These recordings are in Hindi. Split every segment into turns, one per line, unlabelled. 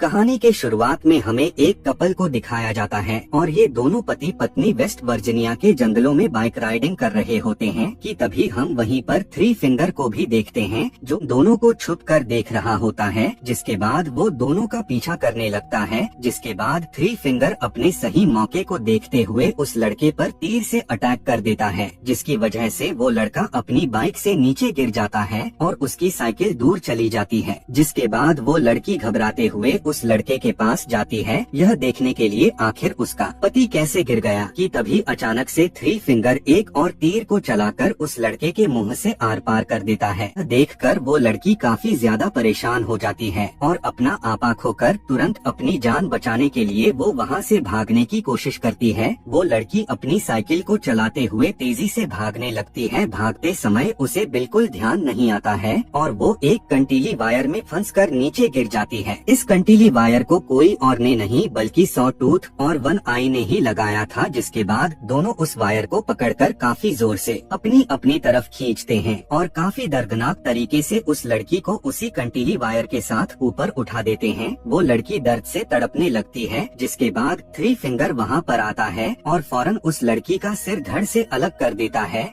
कहानी के शुरुआत में हमें एक कपल को दिखाया जाता है और ये दोनों पति पत्नी वेस्ट वर्जीनिया के जंगलों में बाइक राइडिंग कर रहे होते हैं कि तभी हम वहीं पर थ्री फिंगर को भी देखते हैं जो दोनों को छुप कर देख रहा होता है। जिसके बाद वो दोनों का पीछा करने लगता है। जिसके बाद थ्री फिंगर अपने सही मौके को देखते हुए उस लड़के पर तीर से अटैक कर देता है, जिसकी वजह से वो लड़का अपनी बाइक से नीचे गिर जाता है और उसकी साइकिल दूर चली जाती है। जिसके बाद वो लड़की घबराते हुए उस लड़के के पास जाती है यह देखने के लिए आखिर उसका पति कैसे गिर गया कि तभी अचानक से थ्री फिंगर एक और तीर को चलाकर उस लड़के के मुंह से आर पार कर देता है। देखकर वो लड़की काफी ज्यादा परेशान हो जाती है और अपना आपा खोकर तुरंत अपनी जान बचाने के लिए वो वहाँ से भागने की कोशिश करती है। वो लड़की अपनी साइकिल को चलाते हुए तेजी से भागने लगती है। भागते समय उसे बिल्कुल ध्यान नहीं आता है और वो एक कंटीली वायर में फंसकर नीचे गिर जाती है। इस कंटीली वायर को कोई और ने नहीं बल्कि सॉ टूथ और वन आई ने ही लगाया था। जिसके बाद दोनों उस वायर को पकड़कर काफी जोर से अपनी अपनी तरफ खींचते हैं और काफी दर्दनाक तरीके से उस लड़की को उसी कंटीली वायर के साथ ऊपर उठा देते हैं। वो लड़की दर्द से तड़पने लगती है। जिसके बाद थ्री फिंगर वहाँ पर आता है और फौरन उस लड़की का सिर धड़ से अलग कर देता है।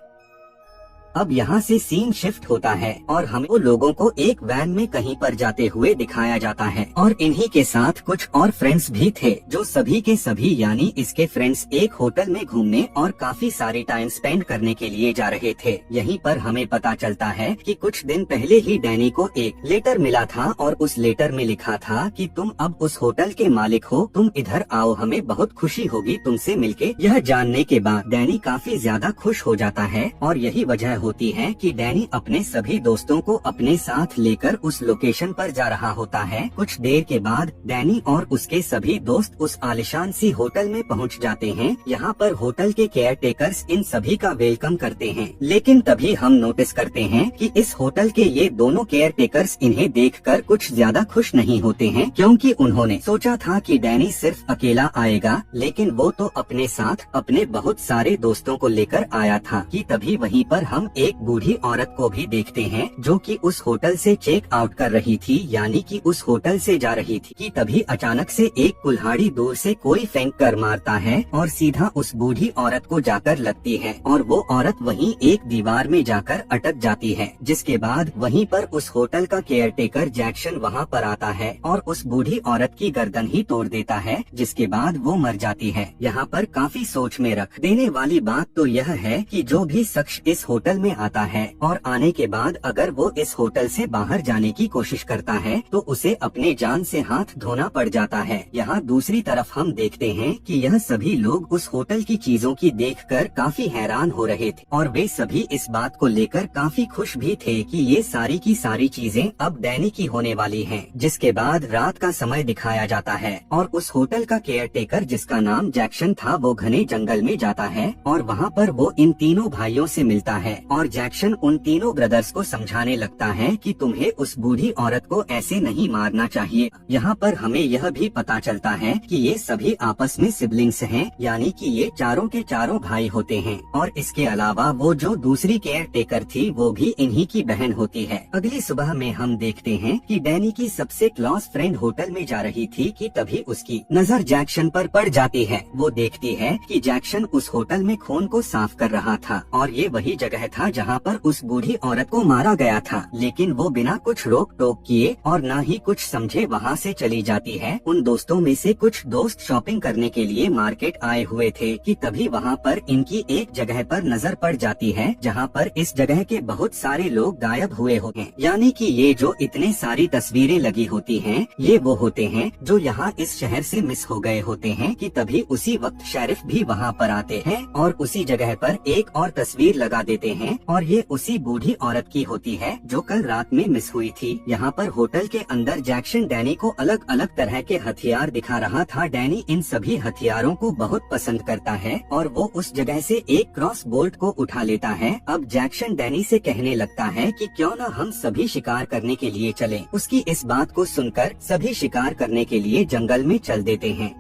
अब यहाँ से सीन शिफ्ट होता है और हमें वो लोगों को एक वैन में कहीं पर जाते हुए दिखाया जाता है और इन्हीं के साथ कुछ और फ्रेंड्स भी थे जो सभी के सभी यानी इसके फ्रेंड्स एक होटल में घूमने और काफी सारे टाइम स्पेंड करने के लिए जा रहे थे। यहीं पर हमें पता चलता है कि कुछ दिन पहले ही डैनी को एक लेटर मिला था और उस लेटर में लिखा था कि तुम अब उस होटल के मालिक हो, तुम इधर आओ, हमें बहुत खुशी होगी तुमसे मिलके। यह जानने के बाद डैनी काफी ज्यादा खुश हो जाता है और यही वजह होती है कि डैनी अपने सभी दोस्तों को अपने साथ लेकर उस लोकेशन पर जा रहा होता है। कुछ देर के बाद डैनी और उसके सभी दोस्त उस आलिशान सी होटल में पहुंच जाते हैं। यहाँ पर होटल के केयर टेकर्स इन सभी का वेलकम करते हैं, लेकिन तभी हम नोटिस करते हैं कि इस होटल के ये दोनों केयर टेकर्स इन्हें देखकर कुछ ज्यादा खुश नहीं होते हैं, क्योंकि उन्होंने सोचा था कि डैनी सिर्फ अकेला आएगा, लेकिन वो तो अपने साथ अपने बहुत सारे दोस्तों को लेकर आया था। कि तभी वहीं पर हम एक बूढ़ी औरत को भी देखते हैं जो कि उस होटल से चेक आउट कर रही थी, यानी कि उस होटल से जा रही थी। कि तभी अचानक से एक कुल्हाड़ी दूर से कोई फेंक कर मारता है और सीधा उस बूढ़ी औरत को जाकर लगती है और वो औरत वहीं एक दीवार में जाकर अटक जाती है। जिसके बाद वहीं पर उस होटल का केयर टेकर जैक्सन वहाँ पर आता है और उस बूढ़ी औरत की गर्दन ही तोड़ देता है, जिसके बाद वो मर जाती है। यहाँ पर काफी सोच में रख देने वाली बात तो यह है कि जो भी शख्स इस होटल में आता है और आने के बाद अगर वो इस होटल से बाहर जाने की कोशिश करता है तो उसे अपने जान से हाथ धोना पड़ जाता है। यहाँ दूसरी तरफ हम देखते हैं कि यह सभी लोग उस होटल की चीजों की देखकर काफी हैरान हो रहे थे और वे सभी इस बात को लेकर काफी खुश भी थे कि ये सारी की सारी चीजें अब डैनी की होने वाली हैं। जिसके बाद रात का समय दिखाया जाता है और उस होटल का केयर टेकर जिसका नाम जैक्सन था वो घने जंगल में जाता है और वहाँ पर वो इन तीनों भाइयों से मिलता है और जैक्सन उन तीनों ब्रदर्स को समझाने लगता है कि तुम्हें उस बूढ़ी औरत को ऐसे नहीं मारना चाहिए। यहाँ पर हमें यह भी पता चलता है कि ये सभी आपस में सिबलिंग्स हैं, यानी कि ये चारों के चारों भाई होते हैं और इसके अलावा वो जो दूसरी केयर टेकर थी वो भी इन्हीं की बहन होती है। अगली सुबह में हम देखते हैं कि डैनी की सबसे क्लोज फ्रेंड होटल में जा रही थी कि तभी उसकी नजर जैक्सन पर पड़ जाती है। वो देखती है कि जैक्सन उस होटल में खून को साफ कर रहा था और ये वही जगह था जहाँ पर उस बूढ़ी औरत को मारा गया था, लेकिन वो बिना कुछ रोक टोक किए और न ही कुछ समझे वहाँ से चली जाती है। उन दोस्तों में से कुछ दोस्त शॉपिंग करने के लिए मार्केट आए हुए थे कि तभी वहाँ पर इनकी एक जगह पर नजर पड़ जाती है जहाँ पर इस जगह के बहुत सारे लोग गायब हुए होते हैं, यानी कि ये जो इतने सारी तस्वीरें लगी होती हैं ये वो होते हैं जो यहाँ इस शहर से मिस हो गए होते हैं। कि तभी उसी वक्त शेरिफ भी वहाँ पर आते हैं और उसी जगह पर एक और तस्वीर लगा देते हैं और ये उसी बूढ़ी औरत की होती है जो कल रात में मिस हुई थी। यहाँ पर होटल के अंदर जैक्सन डैनी को अलग अलग तरह के हथियार दिखा रहा था। डैनी इन सभी हथियारों को बहुत पसंद करता है और वो उस जगह से एक क्रॉस बोल्ट को उठा लेता है। अब जैक्सन डैनी से कहने लगता है कि क्यों न हम सभी शिकार करने के लिए चलें। उसकी इस बात को सुनकर सभी शिकार करने के लिए जंगल में चल देते हैं।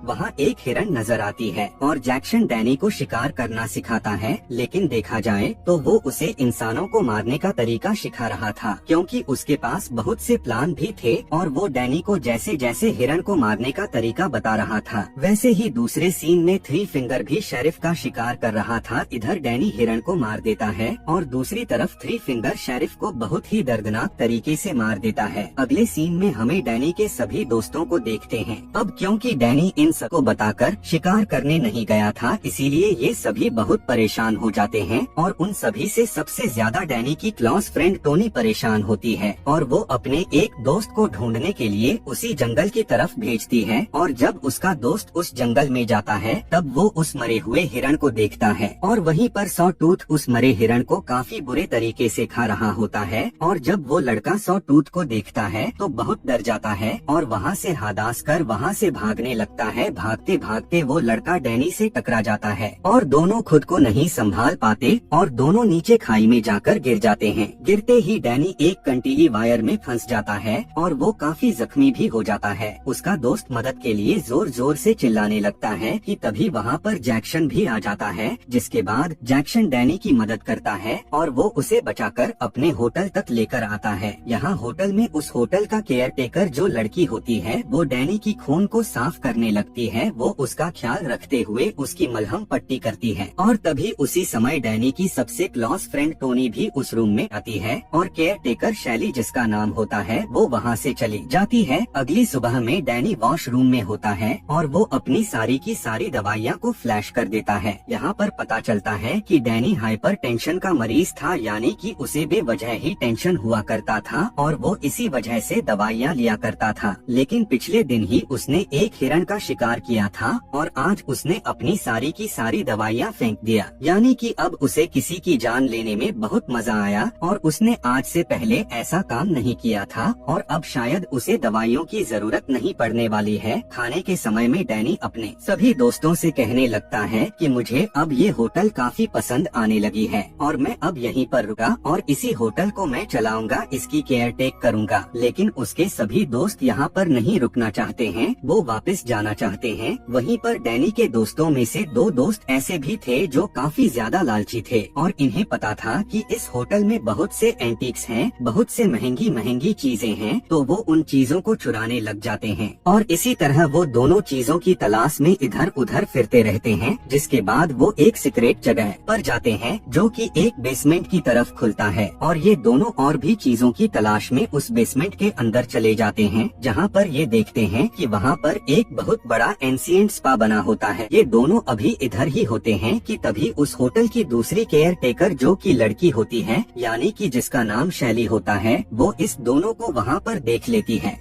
वहाँ एक हिरण नजर आती है और जैक्सन डैनी को शिकार करना सिखाता है, लेकिन देखा जाए तो वो उसे इंसानों को मारने का तरीका सिखा रहा था, क्योंकि उसके पास बहुत से प्लान भी थे और वो डैनी को जैसे जैसे हिरण को मारने का तरीका बता रहा था। वैसे ही दूसरे सीन में थ्री फिंगर भी शेरिफ का शिकार कर रहा था। इधर डैनी हिरण को मार देता है और दूसरी तरफ थ्री फिंगर शेरिफ को बहुत ही दर्दनाक तरीके से मार देता है। अगले सीन में हमें डैनी के सभी दोस्तों को देखते हैं। अब क्योंकि डैनी इन सबको बताकर शिकार करने नहीं गया था, इसीलिए ये सभी बहुत परेशान हो जाते हैं और उन सभी से सबसे ज्यादा डैनी की क्लोज फ्रेंड टोनी परेशान होती है और वो अपने एक दोस्त को ढूंढने के लिए उसी जंगल की तरफ भेजती है। और जब उसका दोस्त उस जंगल में जाता है तब वो उस मरे हुए हिरण को देखता है और वहीं पर सॉ टूथ उस मरे हिरण को काफी बुरे तरीके से खा रहा होता है। और जब वो लड़का सॉ टूथ को देखता है तो बहुत डर जाता है और वहाँ से हदास कर वहाँ से भागने लगता है। भागते भागते वो लड़का डैनी से टकरा जाता है और दोनों खुद को नहीं संभाल पाते और दोनों नीचे खाई में जाकर गिर जाते हैं। गिरते ही डैनी एक कंटीली वायर में फंस जाता है और वो काफी जख्मी भी हो जाता है। उसका दोस्त मदद के लिए जोर जोर से चिल्लाने लगता है कि तभी वहाँ पर जैक्सन भी आ जाता है, जिसके बाद जैक्सन डैनी की मदद करता है और वो उसे बचाकर अपने होटल तक लेकर आता है। यहाँ होटल में उस होटल का केयर टेकर जो लड़की होती है वो डैनी की खून को साफ करने लगती है। वो उसका ख्याल रखते हुए उसकी मलहम पट्टी करती है और तभी उसी समय डैनी की सबसे क्लोज फ्रेंड टोनी भी उस रूम में आती है और केयर टेकर शैली जिसका नाम होता है वो वहाँ से चली जाती है। अगली सुबह में डैनी वॉशरूम में होता है और वो अपनी सारी की सारी दवाइयाँ को फ्लैश कर देता है। यहाँ पर पता चलता है कि डैनी हाइपर टेंशन का मरीज था, यानी कि उसे बेवजह ही टेंशन हुआ करता था और वो इसी वजह से दवाइयाँ लिया करता था। लेकिन पिछले दिन ही उसने एक हिरण का शिकार किया था और आज उसने अपनी सारी की सारी दवाइयाँ फेंक दिया, यानी कि अब उसे किसी की जान लेने में बहुत मजा आया और उसने आज से पहले ऐसा काम नहीं किया था और अब शायद उसे दवाइयों की जरूरत नहीं पड़ने वाली है। खाने के समय में डैनी अपने सभी दोस्तों से कहने लगता है कि मुझे अब ये होटल काफी पसंद आने लगी है और मैं अब यहीं पर रुका और इसी होटल को मैं चलाऊंगा, इसकी केयर टेक करूंगा। लेकिन उसके सभी दोस्त यहाँ पर नहीं रुकना चाहते हैं, वो वापस जाना चाहते हैं। वहीं पर डैनी के दोस्तों में से दो दोस्त ऐसे भी थे जो काफी ज्यादा लालची थे और इन्हें पता था कि इस होटल में बहुत से एंटीक्स हैं, बहुत से महंगी महंगी चीजें हैं, तो वो उन चीजों को चुराने लग जाते हैं और इसी तरह वो दोनों चीजों की तलाश में इधर उधर फिरते रहते हैं। जिसके बाद वो एक सीक्रेट जगह पर जाते हैं जो कि एक बेसमेंट की तरफ खुलता है और ये दोनों और भी चीजों की तलाश में उस बेसमेंट के अंदर चले जाते हैं, जहाँ पर ये देखते हैं कि वहाँ पर एक बहुत बड़ा एंशिएंट स्पा बना होता है। ये दोनों अभी इधर ही होते हैं कि तभी उस होटल की दूसरी केयर टेकर जो कि लड़की होती है, यानी कि जिसका नाम शैली होता है, वो इस दोनों को वहाँ पर देख लेती है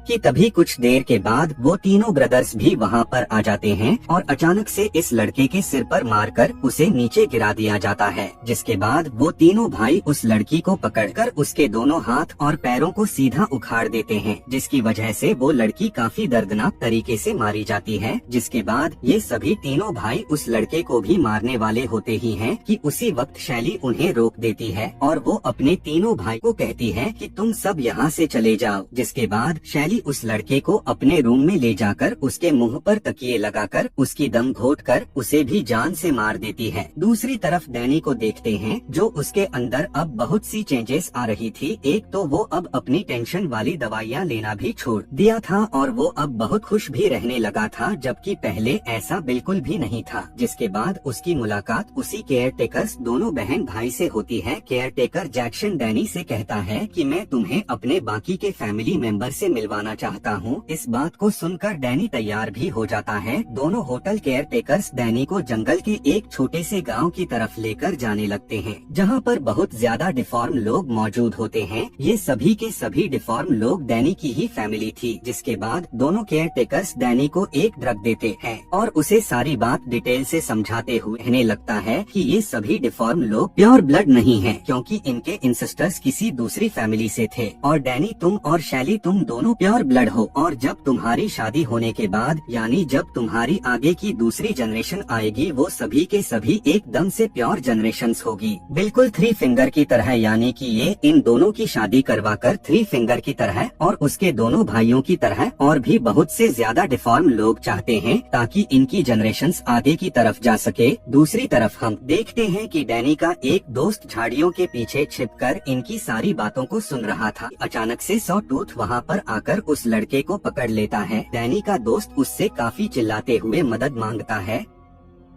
कि तभी कुछ देर के बाद वो तीनों ब्रदर्स भी वहाँ पर आ जाते हैं और अचानक से इस लड़के के सिर पर मारकर उसे नीचे गिरा दिया जाता है। जिसके बाद वो तीनों भाई उस लड़की को पकड़कर उसके दोनों हाथ और पैरों को सीधा उखाड़ देते हैं, जिसकी वजह से वो लड़की काफी दर्दनाक तरीके से मारी जाती है। जिसके बाद ये सभी तीनों भाई उस लड़के को भी मारने वाले होते ही हैं कि उसी वक्त शैली उन्हें रोक देती है और वो अपने तीनों भाई को कहती है कि तुम सब यहाँ से चले जाओ। जिसके बाद शैली उस लड़के को अपने रूम में ले जाकर उसके मुंह पर तकिए लगाकर उसकी दम घोटकर उसे भी जान से मार देती है। दूसरी तरफ डैनी को देखते हैं जो उसके अंदर अब बहुत सी चेंजेस आ रही थी। एक तो वो अब अपनी टेंशन वाली दवाइयाँ लेना भी छोड़ दिया था और वो अब बहुत खुश भी रहने लगा था, जबकि पहले ऐसा बिल्कुल भी नहीं था। जिसके बाद उसकी मुलाकात उसी केयर टेकर्स दोनों बहन भाई से होती है। केयर टेकर जैक्सन डैनी से कहता है कि मैं तुम्हें अपने बाकी के फैमिली मेंबर से मिलवाना चाहता हूँ। इस बात को सुनकर डैनी तैयार भी हो जाता है। दोनों होटल केयर टेकर्स डैनी को जंगल के एक छोटे से गांव की तरफ लेकर जाने लगते हैं, जहाँ पर बहुत ज्यादा डिफॉर्म लोग मौजूद होते हैं। ये सभी के सभी डिफॉर्म लोग डैनी की ही फैमिली थी। जिसके बाद दोनों केयर टेकर्स डैनी को एक ड्रग देते हैं और उसे सारी बात डिटेल से समझाते हुए कहने लगता है कि ये सभी डिफॉर्म लोग प्योर ब्लड नहीं हैं, क्योंकि इनके इंसेस्टर्स किसी दूसरी फैमिली से थे और डैनी तुम और शैली तुम दोनों प्योर प्योर ब्लड हो, और जब तुम्हारी शादी होने के बाद यानी जब तुम्हारी आगे की दूसरी जनरेशन आएगी वो सभी के सभी एकदम से प्योर जनरेशंस होगी, बिल्कुल थ्री फिंगर की तरह। यानी कि ये इन दोनों की शादी करवाकर थ्री फिंगर की तरह और उसके दोनों भाइयों की तरह और भी बहुत से ज्यादा डिफॉर्म लोग चाहते हैं ताकि इनकी जनरेशंस आगे की तरफ जा सके। दूसरी तरफ हम देखते हैं कि डैनी का एक दोस्त झाड़ियों के पीछे छिपकर इनकी सारी बातों को सुन रहा था। अचानक से सॉ टूथ वहाँ पर आकर उस लड़के को पकड़ लेता है। डैनी का दोस्त उससे काफी चिल्लाते हुए मदद मांगता है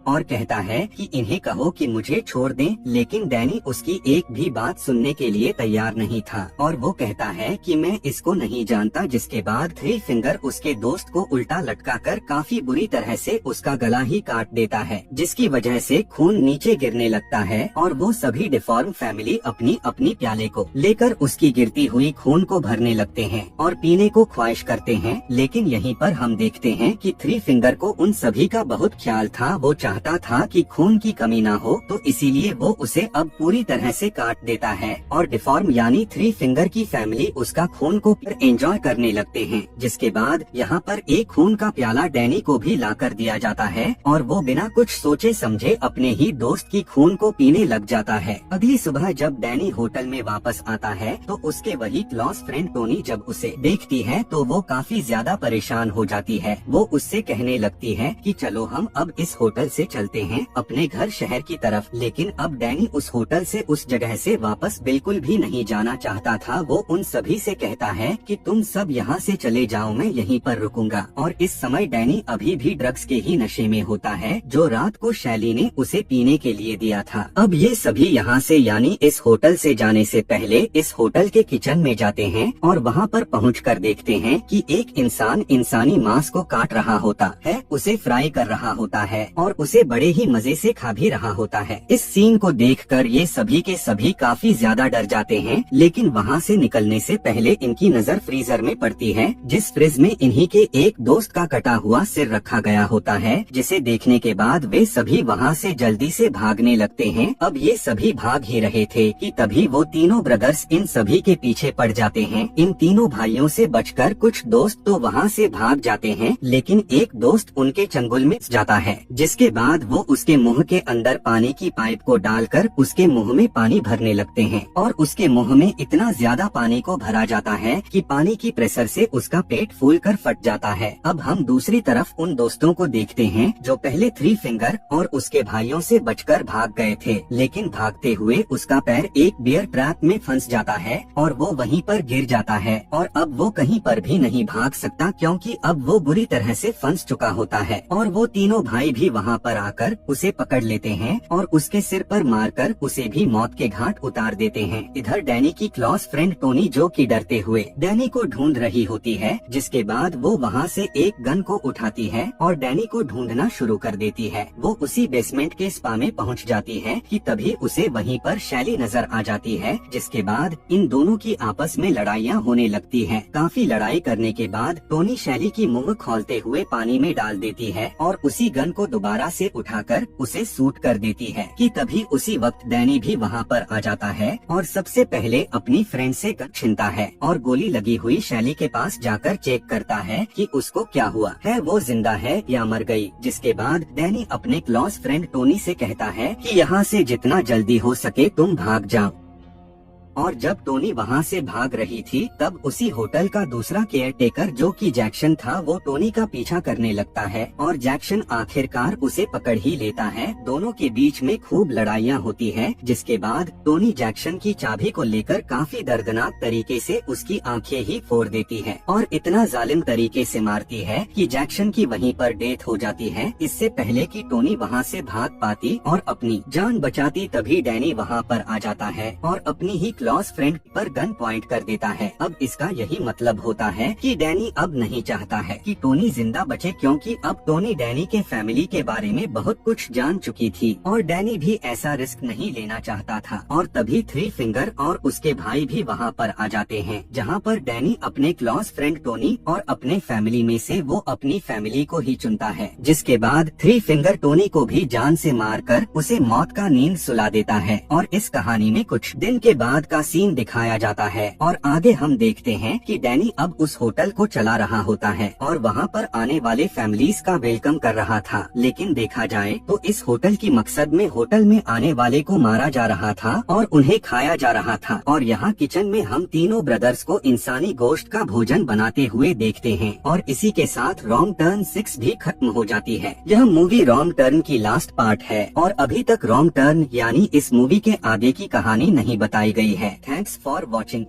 और कहता है कि इन्हें कहो कि मुझे छोड़ दें, लेकिन डैनी उसकी एक भी बात सुनने के लिए तैयार नहीं था और वो कहता है कि मैं इसको नहीं जानता। जिसके बाद थ्री फिंगर उसके दोस्त को उल्टा लटकाकर काफी बुरी तरह से उसका गला ही काट देता है, जिसकी वजह से खून नीचे गिरने लगता है और वो सभी डिफॉर्म फैमिली अपनी अपनी प्याले को लेकर उसकी गिरती हुई खून को भरने लगते हैं और पीने को ख्वाहिश करते हैं। लेकिन यहीं पर हम देखते हैं कि थ्री फिंगर को उन सभी का बहुत ख्याल था। वो चाहता था कि खून की कमी ना हो, तो इसीलिए वो उसे अब पूरी तरह से काट देता है और डिफॉर्म यानी थ्री फिंगर की फैमिली उसका खून को एंजॉय करने लगते हैं। जिसके बाद यहाँ पर एक खून का प्याला डैनी को भी ला कर दिया जाता है और वो बिना कुछ सोचे समझे अपने ही दोस्त की खून को पीने लग जाता है। अगली सुबह जब डैनी होटल में वापस आता है तो उसके वही क्लोज फ्रेंड टोनी जब उसे देखती है तो वो काफी ज्यादा परेशान हो जाती है। वो उससे कहने लगती है कि चलो हम अब इस होटल से चलते हैं अपने घर शहर की तरफ। लेकिन अब डैनी उस होटल से उस जगह से वापस बिल्कुल भी नहीं जाना चाहता था। वो उन सभी से कहता है कि तुम सब यहाँ से चले जाओ, मैं यहीं पर रुकूंगा। और इस समय डैनी अभी भी ड्रग्स के ही नशे में होता है जो रात को शैली ने उसे पीने के लिए दिया था। अब ये सभी यहाँ से यानी इस होटल से जाने से पहले इस होटल के किचन में जाते हैं और वहाँ पर पहुंचकर देखते हैं कि एक इंसान इंसानी मांस को काट रहा होता है, उसे फ्राई कर रहा होता है और उसे बड़े ही मजे से खा भी रहा होता है। इस सीन को देखकर ये सभी के सभी काफी ज्यादा डर जाते हैं। लेकिन वहाँ से निकलने से पहले इनकी नजर फ्रीजर में पड़ती है, जिस फ्रिज में इन्हीं के एक दोस्त का कटा हुआ सिर रखा गया होता है, जिसे देखने के बाद वे सभी वहाँ से जल्दी से भागने लगते हैं। अब ये सभी भाग ही रहे थे कि तभी वो तीनों ब्रदर्स इन सभी के पीछे पड़ जाते हैं। इन तीनों भाइयों से बचकर कुछ दोस्त तो वहाँ से भाग जाते हैं, लेकिन एक दोस्त उनके चंगुल में जाता है। जिसके बाद वो उसके मुंह के अंदर पानी की पाइप को डालकर उसके मुंह में पानी भरने लगते हैं और उसके मुंह में इतना ज्यादा पानी को भरा जाता है कि पानी की प्रेशर से उसका पेट फूलकर फट जाता है। अब हम दूसरी तरफ उन दोस्तों को देखते हैं जो पहले थ्री फिंगर और उसके भाइयों से बचकर भाग गए थे, लेकिन भागते हुए उसका पैर एक बियर ट्रैप में फंस जाता है और वो वहीं पर गिर जाता है और अब वो कहीं पर भी नहीं भाग सकता क्योंकि अब वो बुरी तरह से फंस चुका होता है। और वो तीनों भाई भी वहाँ पर आकर उसे पकड़ लेते हैं और उसके सिर पर मारकर उसे भी मौत के घाट उतार देते हैं। इधर डैनी की क्लोज फ्रेंड टोनी जो कि डरते हुए डैनी को ढूंढ रही होती है, जिसके बाद वो वहाँ से एक गन को उठाती है और डैनी को ढूंढना शुरू कर देती है। वो उसी बेसमेंट के स्पा में पहुँच जाती है कि तभी उसे वहीं पर शैली नजर आ जाती है। जिसके बाद इन दोनों की आपस में लड़ाइयाँ होने लगती है। काफी लड़ाई करने के बाद टोनी शैली की मुंह खोलते हुए पानी में डाल देती है और उसी गन को दोबारा से उठाकर उसे शूट कर देती है कि तभी उसी वक्त डैनी भी वहाँ पर आ जाता है और सबसे पहले अपनी फ्रेंड से गन छीनता है और गोली लगी हुई शैली के पास जाकर चेक करता है कि उसको क्या हुआ है, वो जिंदा है या मर गई। जिसके बाद डैनी अपने क्लोज फ्रेंड टोनी से कहता है कि यहाँ से जितना जल्दी हो सके तुम भाग जाओ। और जब टोनी वहाँ से भाग रही थी तब उसी होटल का दूसरा केयर टेकर जो कि जैक्सन था वो टोनी का पीछा करने लगता है और जैक्सन आखिरकार उसे पकड़ ही लेता है। दोनों के बीच में खूब लड़ाइयाँ होती है। जिसके बाद टोनी जैक्सन की चाबी को लेकर काफी दर्दनाक तरीके से उसकी आंखें ही फोड़ देती है और इतना जालिम तरीके से मारती है कि जैक्सन की वहीं पर डेथ हो जाती है। इससे पहले कि टोनी वहाँ से भाग पाती और अपनी जान बचाती तभी डैनी वहाँ पर आ जाता है और अपनी ही क्लोज फ्रेंड पर गन पॉइंट कर देता है। अब इसका यही मतलब होता है कि डैनी अब नहीं चाहता है कि टोनी जिंदा बचे, क्योंकि अब टोनी डैनी के फैमिली के बारे में बहुत कुछ जान चुकी थी और डैनी भी ऐसा रिस्क नहीं लेना चाहता था। और तभी थ्री फिंगर और उसके भाई भी वहाँ पर आ जाते हैं, जहाँ पर डैनी अपने क्लोज फ्रेंड टोनी और अपने फैमिली में से वो अपनी फैमिली को ही चुनता है। जिसके बाद थ्री फिंगर टोनी को भी जान से मारकर उसे मौत का नींद सुला देता है। और इस कहानी में कुछ दिन के बाद का सीन दिखाया जाता है और आगे हम देखते हैं कि डैनी अब उस होटल को चला रहा होता है और वहाँ पर आने वाले फैमिलीज का वेलकम कर रहा था। लेकिन देखा जाए तो इस होटल की मकसद में होटल में आने वाले को मारा जा रहा था और उन्हें खाया जा रहा था। और यहाँ किचन में हम तीनों ब्रदर्स को इंसानी गोश्त का भोजन बनाते हुए देखते हैं। और इसी के साथ रॉन्ग टर्न 6 भी खत्म हो जाती है। यह मूवी रॉन्ग टर्न की लास्ट पार्ट है और अभी तक रॉन्ग टर्न यानी इस मूवी के आगे की कहानी नहीं बताई गई है। Thanks for watching.